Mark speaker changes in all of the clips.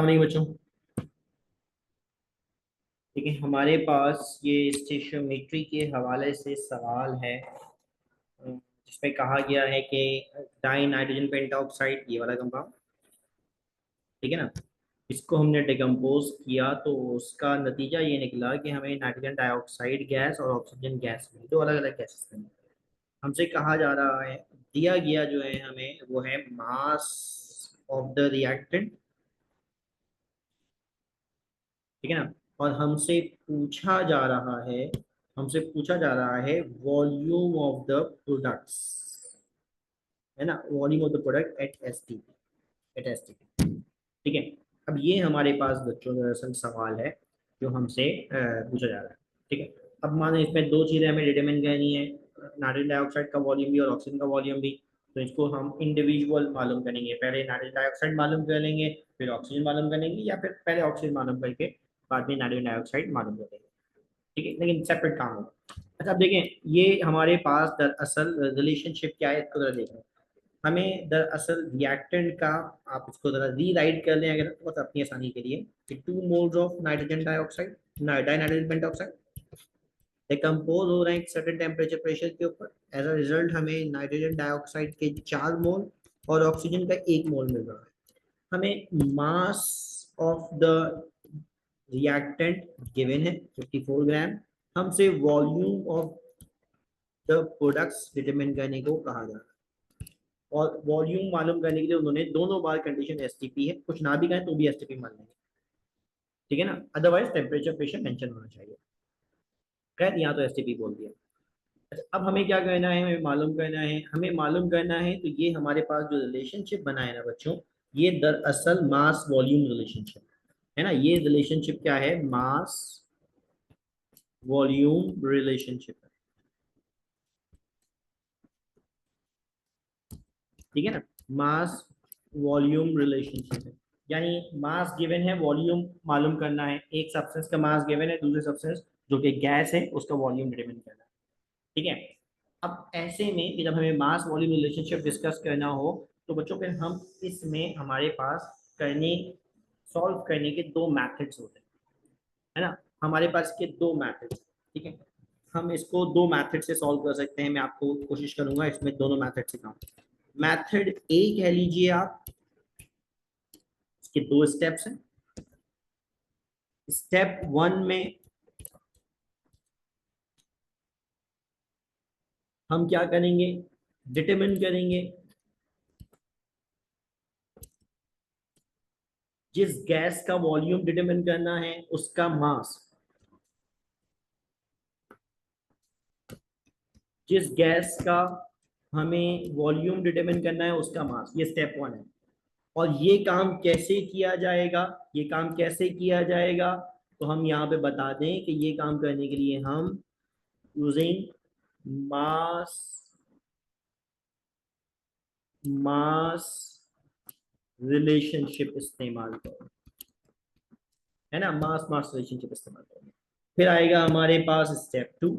Speaker 1: नहीं बच्चों, देखिए हमारे पास ये स्टेशियोमेट्री के हवाले से सवाल है, जिसमें कहा गया है कि डाई नाइट्रोजन पेंटॉक्साइड ये वाला कंपाउंड, ठीक है ना। इसको हमने डिकम्पोज किया तो उसका नतीजा ये निकला कि हमें नाइट्रोजन डाइऑक्साइड गैस और ऑक्सीजन गैस में दो अलग अलग गैसेस मिली। हमसे कहा जा रहा है, दिया गया जो है हमें वो है मास ऑफ द रिएक्टेंट, ठीक है ना। और हमसे पूछा जा रहा है वॉल्यूम ऑफ द प्रोडक्ट्स, है ना, volume of the product at S T P, ठीक है। अब ये हमारे पास बच्चों दरअसल सवाल है जो हमसे पूछा जा रहा है, ठीक है। अब माने इसमें दो चीज़ें हमें डिटरमिन करनी है, नाइट्रोजन डाइऑक्साइड का वॉल्यूम भी और ऑक्सीजन का वॉल्यूम भी। तो इसको हम इंडिविजुअल मालूम करेंगे, पहले नाइट्रोजन डाइऑक्साइड मालूम कर लेंगे, फिर ऑक्सीजन मालूम कर लेंगे, या फिर पहले ऑक्सीजन मालूम करके बाद में नाइट्रोजन डाइऑक्साइड मालूम कर लेंगे, ठीक है, लेकिन सेपरेट काम होगा। अच्छा, अब देखें ये हमारे पास दरअसल रिलेशनशिप क्या है, इसको जरा देखें। हमें दरअसल रिएक्टेंट का, आप इसको जरा रीराइट कर लें अगर, बस अपनी आसानी के लिए, कि 2 moles of nitrogen dioxide, die nitrogen pentoxide decompose हो रहे हैं एक सर्टेन टेम्परेचर प्रेशर के ऊपर। एज अ रिजल्ट हमें नाइट्रोजन डाइऑक्साइड के 4 मोल और ऑक्सीजन का 1 मोल मिल रहा है। हमें मास ऑफ द रिएक्टेंट गिवन है 54 ग्राम। हमसे volume of the products determine करने को कहा जा रहा है, और वॉल्यूम मालूम करने के लिए उन्होंने दोनों बार कंडीशन एसटीपी है, कुछ ना भी कहें तो भी एसटीपी मान लेंगे, ठीक है ना, अदरवाइज टेम्परेचर प्रेशर मेंशन होना चाहिए। खैर यहाँ तो एसटीपी बोल दिया। अच्छा, अब हमें क्या करना है, हमें मालूम करना है, तो ये हमारे पास जो रिलेशनशिप बना है ना बच्चों, ये दरअसल मास वॉल्यूम रिलेशनशिप है ना। ये रिलेशनशिप क्या है, मास वॉल्यूम रिलेशनशिप, ठीक है ना, मास वॉल्यूम रिलेशनशिप है। यानी मास गिवन है, वॉल्यूम मालूम करना है, एक सब्सटेंस का मास गिवन है, दूसरे सब्सटेंस जो कि गैस है उसका वॉल्यूम डिटरमिन करना है, ठीक है। अब ऐसे में कि जब हमें मास वॉल्यूम रिलेशनशिप डिस्कस करना हो, तो बच्चों फिर हम इसमें हमारे पास करने सॉल्व करने के दो मेथड्स होते हैं, है ना। हमारे पास के दो मेथड्स, ठीक है। हम इसको दो मेथड से सॉल्व कर सकते हैं, मैं आपको कोशिश करूंगा इसमें दोनों मेथड सिखाऊं। मेथड ए कह लीजिए आप, इसके दो स्टेप्स हैं। स्टेप 1 में हम क्या करेंगे, डिटरमिन करेंगे जिस गैस का वॉल्यूम डिटरमिन करना है उसका मास, जिस गैस का हमें वॉल्यूम डिटरमिन करना है उसका मास, ये स्टेप 1 है। और ये काम कैसे किया जाएगा, ये काम कैसे किया जाएगा, तो हम यहाँ पे बता दें कि ये काम करने के लिए हम यूजिंग मास मास रिलेशनशिप इस्तेमाल करें, है ना, मास मास रिलेशनशिप इस्तेमाल करेंगे। फिर आएगा हमारे पास स्टेप 2।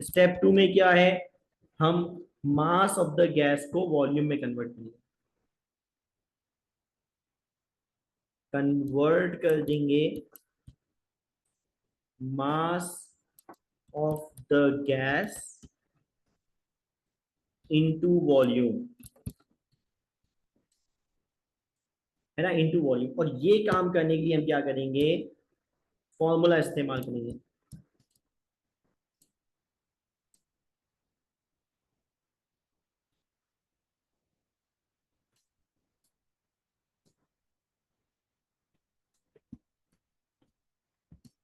Speaker 1: स्टेप 2 में क्या है, हम मास ऑफ द गैस को वॉल्यूम में कन्वर्ट कर देंगे। मास of the gas into volume, है ना, इनटू वॉल्यूम। और ये काम करने के लिए हम क्या करेंगे, फॉर्मूला इस्तेमाल करेंगे।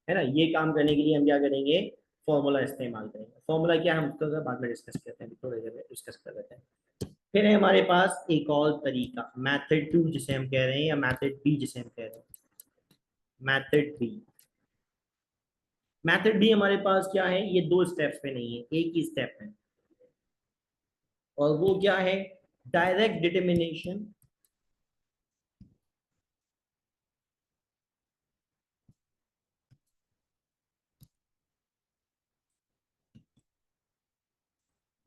Speaker 1: है ना, ये काम करने के लिए हम क्या करेंगे, फॉर्मूला इस्तेमाल करेंगे। फॉर्मूला क्या, हम तो बाद में डिस्कस करते हैं, थोड़ी देर में डिस्कस कर लेते हैं। फिर है हमारे पास एक और तरीका, मैथड 2 जिसे हम कह रहे हैं, या मैथड बी जिसे हम कह रहे हैं, मैथड बी। मैथड बी हमारे पास क्या है, ये दो स्टेप्स पे नहीं है, एक ही स्टेप है, और वो क्या है, direct determination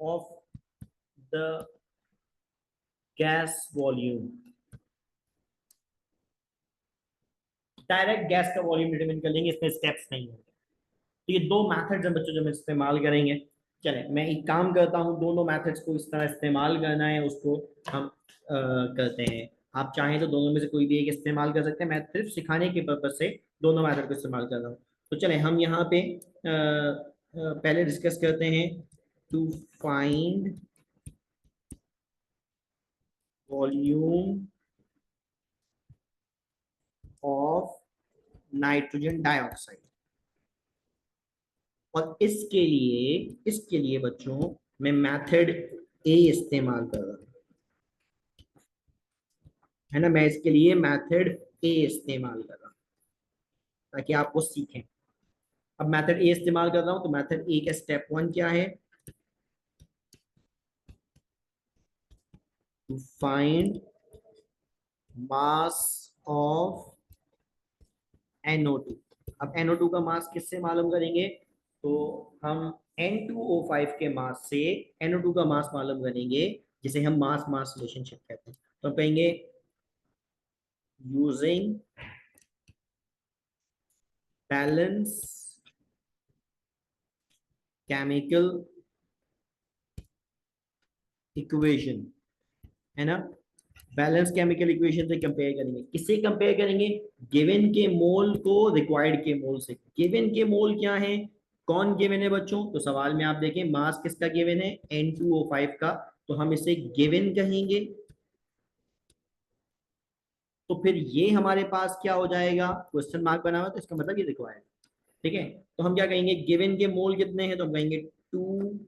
Speaker 1: of the gas volume, direct gas का वॉल्यूम डिटरमाइन कर लेंगे, इसमें स्टेप्स नहीं होंगे। तो ये दो मेथड्स हैं बच्चों जो हम इस्तेमाल करेंगे। चले मैं एक काम करता हूँ, दोनों मेथड्स को इस तरह इस्तेमाल करना है उसको हम करते हैं। आप चाहें तो दोनों में से कोई भी एक इस्तेमाल कर सकते हैं, मैं सिर्फ सिखाने के पर्पज से दोनों मेथड को इस्तेमाल कर रहा हूँ। तो चले हम यहाँ पे पहले डिस्कस करते हैं to find volume of nitrogen dioxide. और इसके लिए बच्चों मैं मेथड ए इस्तेमाल कर रहा हूँ, है ना। मैं इसके लिए मेथड ए इस्तेमाल कर रहा हूँ ताकि आपको सीखें। अब मेथड ए इस्तेमाल कर रहा हूँ, तो मेथड ए का स्टेप 1 क्या है? To find mass of NO2। अब NO2 का मास किससे मालूम करेंगे? तो हम N2O5 के मास से NO2 का मास मालूम करेंगे, जिसे हम मास मास रिलेशनशिप कहते हैं। तो हम कहेंगे यूजिंग बैलेंस केमिकल इक्वेशन, है ना। बैलेंस केमिकल इक्वेशन से कंपेयर करेंगे। किससे कंपेयर करेंगे? गिवन के मोल को रिक्वायर्ड के मोल से। गिवन के मोल क्या है? कौन गिवन है बच्चों? तो सवाल में आप देखें मास किसका गिवन है? N2O5 का। तो हम इसे गिवन कहेंगे। तो फिर ये हमारे पास क्या हो जाएगा? क्वेश्चन मार्क बना हुआ, तो इसका मतलब ये रिक्वायर्ड। ठीक है, तो हम क्या कहेंगे? गिवन के मोल कितने हैं? तो हम कहेंगे 2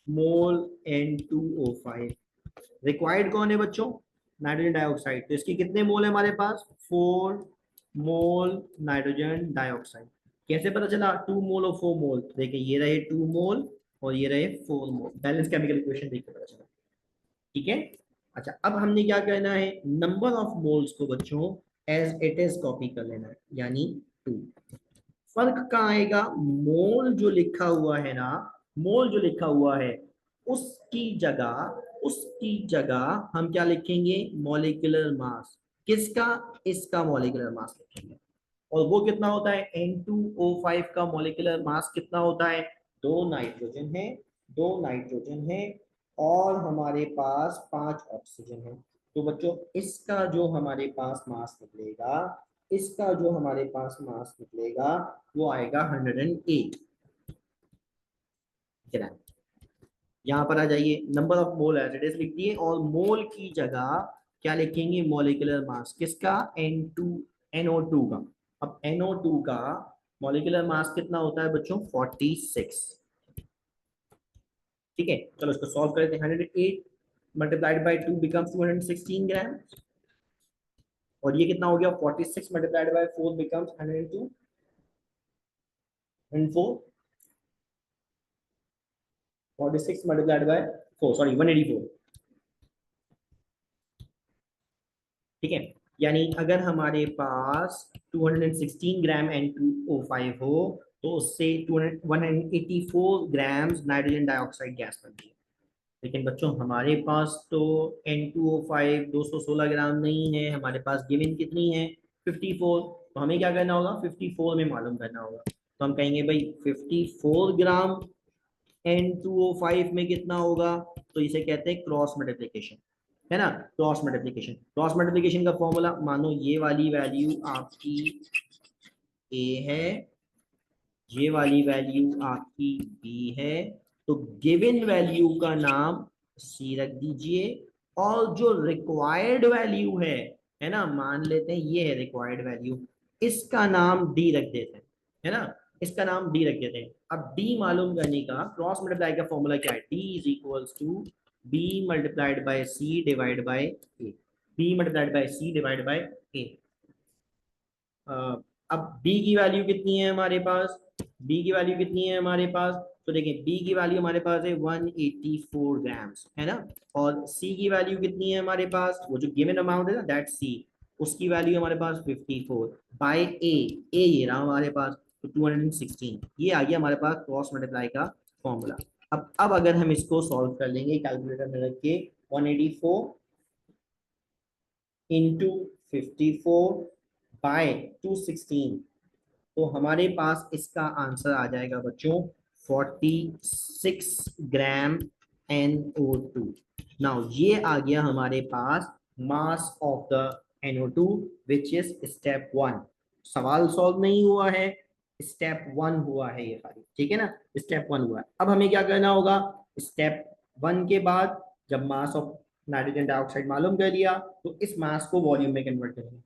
Speaker 1: मोल N2O5। रिक्वायर्ड कौन है बच्चों? Nitrogen dioxide. तो इसके कितने मोल है हमारे पास? 4 मोल नाइट्रोजन डाइऑक्साइड। कैसे पता चला 2 मोल और 4 मोल? देखिए ये रहे 2 मोल और ये रहे 4 मोल। बैलेंस केमिकल इक्वेशन देख के पता चला। ठीक है। अच्छा, अब हमने क्या करना है? नंबर ऑफ मोल्स को बच्चों एज इट इज कॉपी कर लेना है, यानी 2। फर्क कहाँ आएगा? मोल जो लिखा हुआ है ना, मोल जो लिखा हुआ है उसकी जगह हम क्या लिखेंगे? Molecular mass. किसका? इसका मॉलिक्यूलर मास लिखेंगे। और वो कितना होता है? N2O5 का मॉलिक्यूलर मास कितना होता है? 2 नाइट्रोजन है, 2 नाइट्रोजन है और हमारे पास 5 ऑक्सीजन है। तो बच्चों इसका जो हमारे पास मास निकलेगा, इसका जो हमारे पास मास निकलेगा वो आएगा 108 ग्राम। यहाँ पर आ जाइए, number of mole as it is लिख दिए और मोल की जगह क्या लिखेंगे? Molecular mass. किसका? NO2 का। अब NO2 का मॉलिक्यूलर मास कितना होता है बच्चों? 46। ठीक है, चलो इसको सॉल्व करते हैं। 108 मल्टीप्लाइड बाई 2 बिकम्स 216 ग्राम। और ये कितना हो गया? 46 multiplied by 4 becomes 102 and 4। 46 multiplied by 4, sorry 184। ठीक है, यानी अगर हमारे पास 216 ग्राम N2O5 हो तो उससे 184 ग्राम नाइट्रोजन डाइऑक्साइड गैस बनती है। लेकिन बच्चों हमारे पास तो N2O5 216 ग्राम नहीं है, हमारे पास गिवन कितनी है? 54। तो हमें क्या करना होगा? 54 में मालूम करना होगा। तो हम कहेंगे भाई 54 ग्राम N2O5 में कितना होगा? तो इसे कहते हैं क्रॉस मल्टीप्लिकेशन, है ना। क्रॉस मल्टीप्लिकेशन का फॉर्मूला, मानो ये वाली वैल्यू आपकी ए है, ये वाली वैल्यू आपकी बी है, तो गिवन वैल्यू का नाम सी रख दीजिए। और जो रिक्वायर्ड वैल्यू है ना, मान लेते हैं ये है रिक्वायर्ड वैल्यू, इसका नाम डी रख देते हैं, है ना। इसका नाम डी रख देते हैं। अब डी मालूम करने का क्रॉस मल्टीप्लाई का फॉर्मूला क्या है? D is equals to B multiplied by C divide by A. B multiplied by C divide by A. अब बी की वैल्यू कितनी है हमारे पास? बी की वैल्यू कितनी है हमारे पास? तो देखिए बी की वैल्यू हमारे पास है 184 ग्राम्स, है ना। और सी की वैल्यू कितनी है हमारे पास? वो जो गिवन अमाउंट है ना, दैट सी, उसकी वैल्यू हमारे पास 54 बाय ए। ए ये रहा हमारे पास, तो 216। ये आ गया हमारे पास क्रॉस मल्टीप्लाई का फॉर्मूला। अब अगर हम इसको सॉल्व कर लेंगे कैलकुलेटर में रख के, 184 इंटू 54 बाय 216, तो हमारे पास इसका आंसर आ जाएगा बच्चों 46 ग्राम NO2। नाउ ये आ गया हमारे पास mass of the NO2 which is step 1। सवाल सॉल्व नहीं हुआ है, स्टेप 1 हुआ है ये खाली, ठीक है ना, स्टेप 1 हुआ है। अब हमें क्या करना होगा, स्टेप 1 के बाद जब मास ऑफ नाइट्रोजन डाइऑक्साइड मालूम कर लिया तो इस मास को वॉल्यूम में कन्वर्ट करेंगे,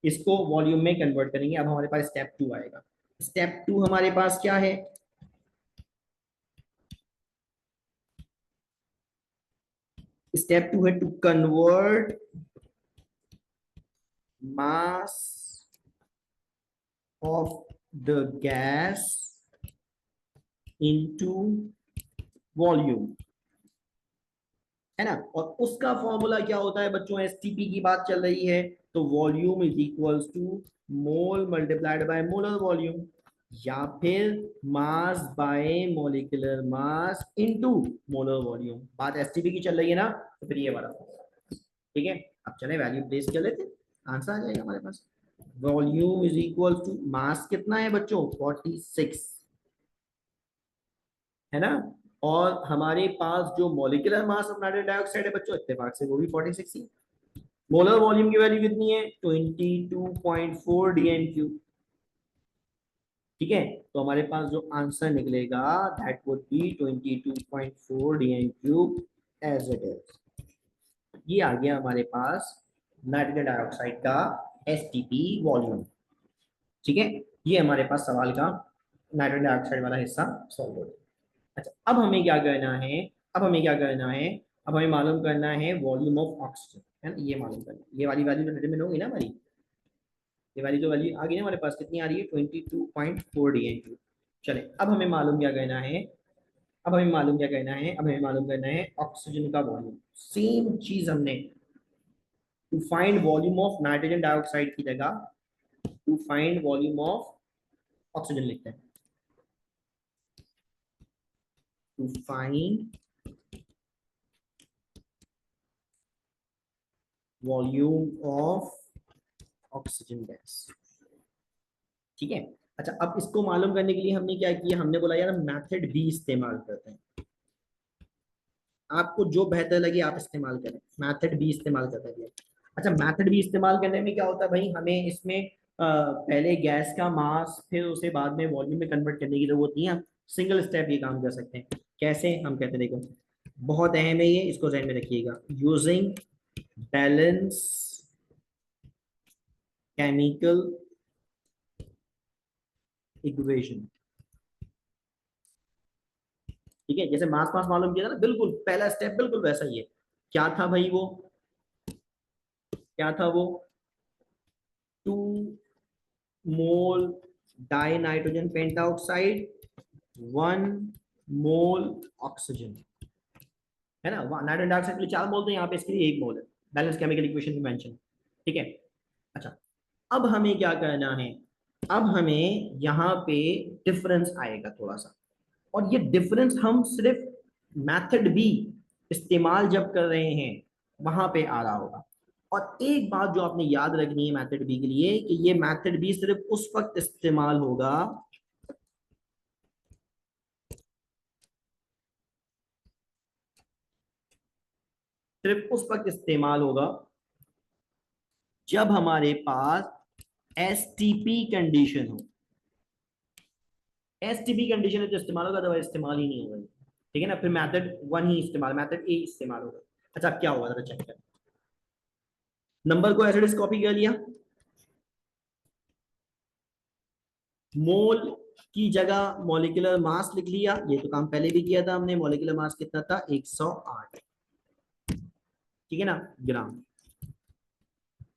Speaker 1: इसको वॉल्यूम में कन्वर्ट करेंगे। अब हमारे पास स्टेप 2 आएगा। स्टेप 2 हमारे पास क्या है, स्टेप 2 है to convert mass of the gas into volume, है ना। और उसका फॉर्मूला क्या होता है बच्चों, एसटीपी की बात चल रही है, तो volume is equals to mole multiplied by molar volume, या फिर mass by molecular mass into molar volume. बात एसटीपी की चल रही है ना, तो फिर ये वाला, ठीक है। अब चले वैल्यू प्लेस कर लेते, आंसर आ जाएगा हमारे पास। Volume is equal to mass कितना है बच्चों 46, है ना। और हमारे पास जो molecular mass of nitrogen dioxide है बच्चों, इत्तेफाक से वो भी 46 ही। मोलर वॉल्यूम की वैल्यू कितनी है 22.4 DN3, ठीक है। तो हमारे पास जो आंसर निकलेगा that would be 22.4 DN3 as it is. ये आ गया हमारे पास नाइट्रोजन डाइऑक्साइड का एसटीपी वॉल्यूम, ठीक है। ये हमारे पास सवाल का नाइट्रोजन डाइऑक्साइड वाला हिस्सा सॉल्व हो गया। अच्छा, अब हमें क्या करना है, अब हमें क्या करना है, अब हमें मालूम करना है वॉल्यूम ऑफ ऑक्सीजन, है ना। ये मालूम करना है, ये वाली वैल्यू तो डिटरमिन होगी ना हमारी, ये वाली जो वैल्यू आ गई ना हमारे पास, कितनी आ रही है 22.4 DN2। चले, अब हमें मालूम क्या करना है, अब हमें मालूम क्या करना है, अब हमें मालूम करना है ऑक्सीजन का वॉल्यूम। सेम चीज हमने, to find volume of nitrogen dioxide की जगह to find volume of oxygen लिखते हैं। To find volume of oxygen gas, ठीक है। अच्छा, अब इसको मालूम करने के लिए हमने क्या किया, हमने बोला यार मेथड बी इस्तेमाल करते हैं। आपको जो बेहतर लगे आप इस्तेमाल करें, मेथड बी इस्तेमाल करते हैं। अच्छा, मेथड बी इस्तेमाल करने में क्या होता है भाई, हमें इसमें पहले गैस का मास फिर उसे बाद में वॉल्यूम में कन्वर्ट करने की जरूरत नहीं है, हम सिंगल स्टेप ये काम कर सकते हैं। कैसे, हम कहते हैं देखो, बहुत अहम है ये, इसको ध्यान में रखिएगा। यूजिंग बैलेंस केमिकल इक्वेशन, ठीक है। जैसे मास मास मालूम किया था ना, बिल्कुल पहला स्टेप बिल्कुल वैसा ही है। क्या था भाई वो, क्या था वो, 2 mole dinitrogen pentoxide, 1 mole oxygen, है ना। नाइट्रोजन डाइऑक्साइड के लिए 4 मोल थे, यहाँ पे इसके लिए 1 मोल है, बैलेंस केमिकल इक्वेशन में मेंशन, ठीक है। अच्छा, अब हमें क्या करना है, अब हमें यहाँ पे डिफरेंस आएगा थोड़ा सा, और ये डिफरेंस हम सिर्फ मेथड बी इस्तेमाल जब कर रहे हैं वहां पे आ रहा होगा। और एक बात जो आपने याद रखनी है मेथड बी के लिए, कि ये मेथड बी सिर्फ उस वक्त इस्तेमाल होगा सिर्फ उस वक्त इस्तेमाल होगा जब हमारे पास एसटीपी कंडीशन हो। एसटीपी कंडीशन है तो इस्तेमाल होगा, अदरवाइज इस्तेमाल ही नहीं होगा, ठीक है ना। फिर मेथड 1 ही इस्तेमाल, मेथड ए इस्तेमाल होगा। अच्छा, क्या होगा जरा चेक कर, नंबर को एसिड कॉपी कर लिया, मोल की जगह मॉलिक्यूलर मास लिख लिया, ये तो काम पहले भी किया था हमने। मॉलिक्यूलर मास कितना था 108, ठीक है ना, ग्राम।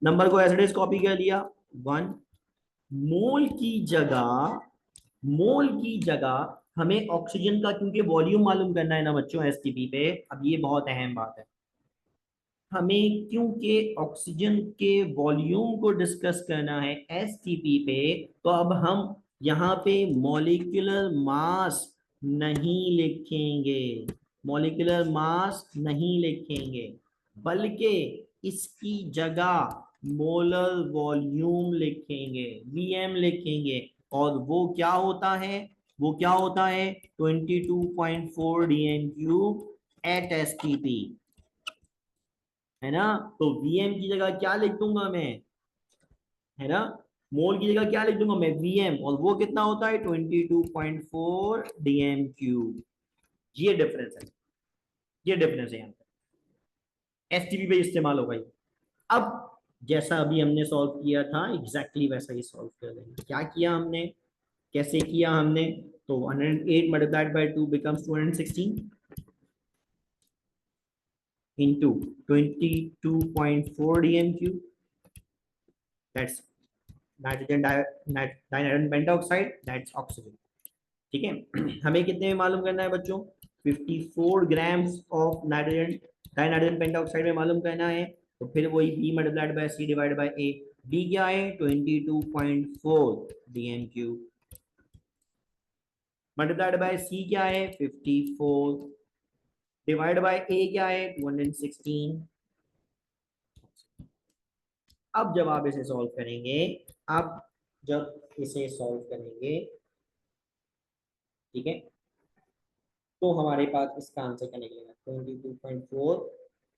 Speaker 1: नंबर को एसिड कॉपी कर लिया 1। मोल की जगह, मोल की जगह हमें ऑक्सीजन का क्योंकि वॉल्यूम मालूम करना है ना बच्चों एसटीपी पे, अब ये बहुत अहम बात है, हमें क्योंकि ऑक्सीजन के वॉल्यूम को डिस्कस करना है एसटीपी पे, तो अब हम यहाँ पे मॉलिक्यूलर मास नहीं लिखेंगे, मॉलिक्यूलर मास नहीं लिखेंगे, बल्कि इसकी जगह मोलर वॉल्यूम लिखेंगे, वीएम लिखेंगे। और वो क्या होता है, वो क्या होता है 22.4 डीएम क्यूब एट एसटीपी, है ना। तो वीएम की जगह क्या लिख दूंगा मैं, है ना, मोल की जगह क्या लिख दूंगा मैं, वीएम, और वो कितना होता है 22.4 डीएम क्यूब। ये डिफरेंस है, ये डिफरेंस है यहाँ पे, एसटीपी पे इस्तेमाल होगा ये। अब जैसा अभी हमने सॉल्व किया था एग्जैक्टली वैसा ही सॉल्व कर लेंगे। क्या किया हमने, कैसे किया हमने, तो 108 multiplied by 2 becomes 216 into 22.4 dmq, that's nitrogen dinitrogen pentoxide, that's oxygen. ठीक है। हमें कितने में मालूम करना है बच्चों, 54 grams of nitrogen dinitrogen pentoxide में मालूम करना है। तो फिर वही B multiplied by C divide by A, B क्या है 22.4 dm cube, multiplied by C क्या है 54, डिवाइड बाय ए क्या है 216। अब जब आप इसे सॉल्व करेंगे, अब जब इसे सॉल्व करेंगे, ठीक है, तो हमारे पास इसका आंसर क्या निकलेगा 22.4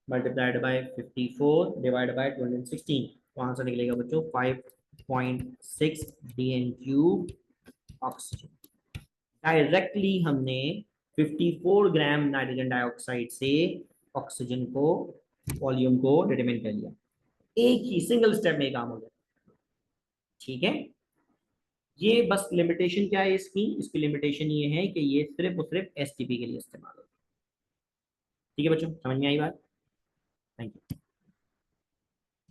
Speaker 1: मल्टीप्लाइड बाय 54 डिवाइड बाय 216, तो आंसर निकलेगा बच्चों 5.6 डीएन क्यूब ऑक्सीजन। डायरेक्टली हमने 54 ग्राम नाइट्रोजन डाइऑक्साइड से ऑक्सीजन को, वॉल्यूम को डिटरमाइन कर लिया, एक ही सिंगल स्टेप में काम हो गया। ठीक है, ये बस लिमिटेशन क्या है इसकी, इसकी लिमिटेशन ये है कि ये सिर्फ और सिर्फ एसटीपी के लिए इस्तेमाल होगा। ठीक है बच्चों, समझ में आई बात, थैंक यू।